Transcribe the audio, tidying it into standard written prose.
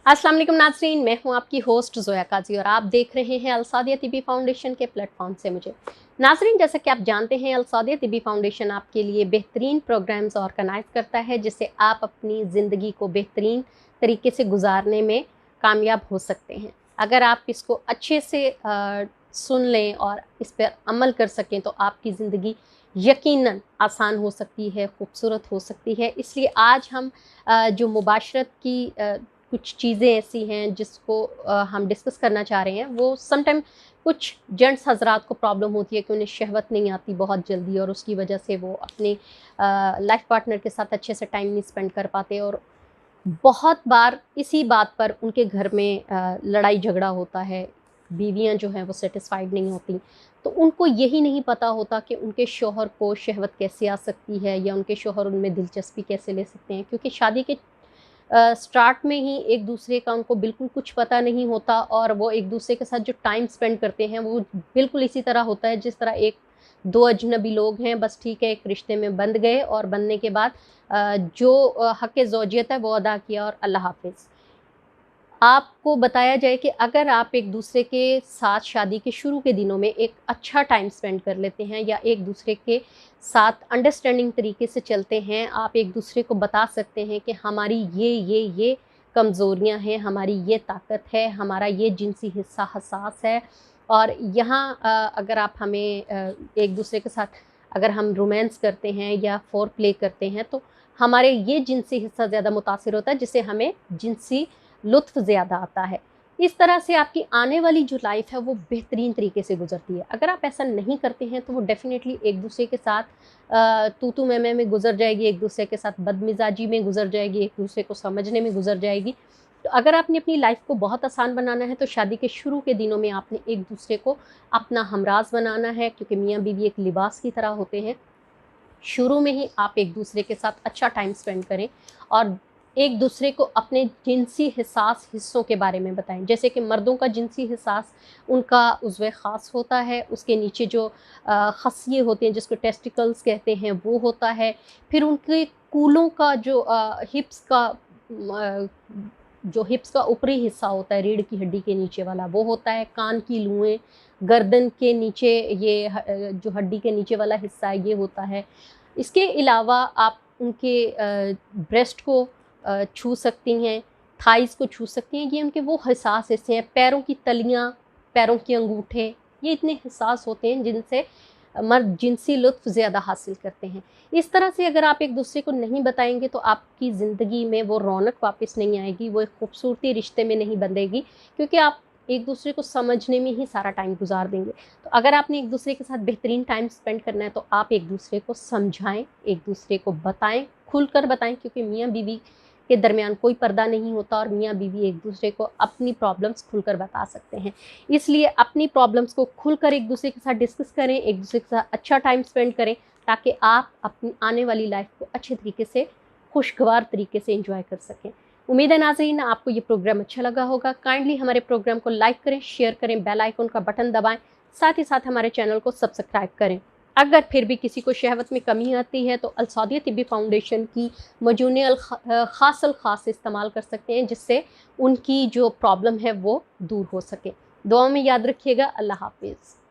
अस्सलाम वालेकुम नाज़रीन, मैं हूं आपकी होस्ट ज़ोया काजी और आप देख रहे हैं अलसादिया तिबी फाउंडेशन के प्लेटफॉर्म से मुझे। नाज़रीन, जैसा कि आप जानते हैं, अलसादिया तिबी फाउंडेशन आपके लिए बेहतरीन प्रोग्राम्स ऑर्गेनाइज करता है जिससे आप अपनी ज़िंदगी को बेहतरीन तरीके से गुजारने में कामयाब हो सकते हैं। अगर आप इसको अच्छे से सुन लें और इस पर अमल कर सकें तो आपकी ज़िंदगी यकीनन आसान हो सकती है, खूबसूरत हो सकती है। इसलिए आज हम जो मुबाशरत की कुछ चीज़ें ऐसी हैं जिसको हम डिस्कस करना चाह रहे हैं। वो समटाइम कुछ जेंट्स हज़रात को प्रॉब्लम होती है कि उन्हें शहवत नहीं आती बहुत जल्दी और उसकी वजह से वो अपने लाइफ पार्टनर के साथ अच्छे से टाइम नहीं स्पेंड कर पाते और बहुत बार इसी बात पर उनके घर में लड़ाई झगड़ा होता है। बीवियाँ जो हैं वो सैटिस्फाइड नहीं होती, तो उनको यही नहीं पता होता कि उनके शौहर को शहवत कैसे आ सकती है या उनके शौहर उनमें दिलचस्पी कैसे ले सकते हैं, क्योंकि शादी के स्टार्ट में ही एक दूसरे का उनको बिल्कुल कुछ पता नहीं होता और वो एक दूसरे के साथ जो टाइम स्पेंड करते हैं वो बिल्कुल इसी तरह होता है जिस तरह एक दो अजनबी लोग हैं, बस ठीक है, एक रिश्ते में बंध गए और बनने के बाद जो हक़ ज़ौजियत है वो अदा किया और अल्लाह हाफ़िज़। आपको बताया जाए कि अगर आप एक दूसरे के साथ शादी के शुरू के दिनों में एक अच्छा टाइम स्पेंड कर लेते हैं या एक दूसरे के साथ अंडरस्टैंडिंग तरीके से चलते हैं, आप एक दूसरे को बता सकते हैं कि हमारी ये कमज़ोरियां हैं, हमारी ये ताकत है, हमारा ये जिनसी हिस्सा हसास है और यहाँ अगर आप हमें एक दूसरे के साथ अगर हम रोमांस करते हैं या फोर प्ले करते हैं तो हमारे ये जिनसी हिस्सा ज़्यादा मुतासिर होता है, जिससे हमें जिनसी लुत्फ़ ज़्यादा आता है। इस तरह से आपकी आने वाली जो लाइफ़ है वो बेहतरीन तरीके से गुज़रती है। अगर आप ऐसा नहीं करते हैं तो वो डेफ़िनेटली एक-दूसरे के साथ तू-तू मैं-मैं में गुज़र जाएगी, एक-दूसरे के साथ बदमिज़ाजी में गुज़र जाएगी, एक-दूसरे को समझने में गुज़र जाएगी। तो अगर आपने अपनी लाइफ़ को बहुत आसान बनाना है तो शादी के शुरू के दिनों में आपने एक-दूसरे को अपना हमराज़ बनाना है, क्योंकि मियाँ-बीवी एक लिबास की तरह होते हैं। शुरू में ही आप एक दूसरे के साथ अच्छा टाइम स्पेंड करें और एक दूसरे को अपने जिनसी हिस्सास हिस्सों के बारे में बताएं। जैसे कि मर्दों का जिनसी हिस्सास उनका उज़्व ख़ास होता है, उसके नीचे जो खसिये होते हैं जिसको टेस्टिकल्स कहते हैं वो होता है। फिर उनके कूलों का जो हिप्स का ऊपरी हिस्सा होता है, रीढ़ की हड्डी के नीचे वाला वो होता है। कान की लुएँ, गर्दन के नीचे ये जो हड्डी के नीचे वाला हिस्सा है ये होता है। इसके अलावा आप उनके ब्रेस्ट को छू सकती हैं, थाइज़ को छू सकती हैं, ये उनके वो हसास हिस्से हैं। पैरों की तलियाँ, पैरों के अंगूठे, ये इतने हसास होते हैं जिनसे मर्द जिनसी लुत्फ़ ज़्यादा हासिल करते हैं। इस तरह से अगर आप एक-दूसरे को नहीं बताएँगे तो आपकी ज़िंदगी में वो रौनक वापस नहीं आएगी, वो एक खूबसूरती रिश्ते में नहीं बंधेगी, क्योंकि आप एक-दूसरे को समझने में ही सारा टाइम गुज़ार देंगे। तो अगर आपने एक-दूसरे के साथ बेहतरीन टाइम स्पेंड करना है तो आप एक-दूसरे को समझाएँ, एक-दूसरे को बताएँ, खुलकर बताएँ, क्योंकि मियाँ-बीवी के दरमियान कोई पर्दा नहीं होता और मियाँ-बीवी एक-दूसरे को अपनी प्रॉब्लम्स खुलकर बता सकते हैं। इसलिए अपनी प्रॉब्लम्स को खुलकर एक-दूसरे के साथ डिस्कस करें, एक-दूसरे के साथ अच्छा टाइम स्पेंड करें, ताकि आप अपनी आने वाली लाइफ़ को अच्छे तरीके से, खुशगवार तरीके से एंजॉय कर सकें। उम्मीद है नाज़रीन आपको ये प्रोग्राम अच्छा लगा होगा। काइंडली हमारे प्रोग्राम को लाइक करें, शेयर करें, बेल आइकन का बटन दबाएँ, साथ ही साथ हमारे चैनल को सब्सक्राइब करें। अगर फिर भी किसी को शहवत में कमी आती है तो अलसादिया तिब्बी फाउंडेशन की मजून ख़ास ख़ास इस्तेमाल कर सकते हैं, जिससे उनकी जो प्रॉब्लम है वो दूर हो सके। दुआ में याद रखिएगा। अल्लाह हाफ़िज़।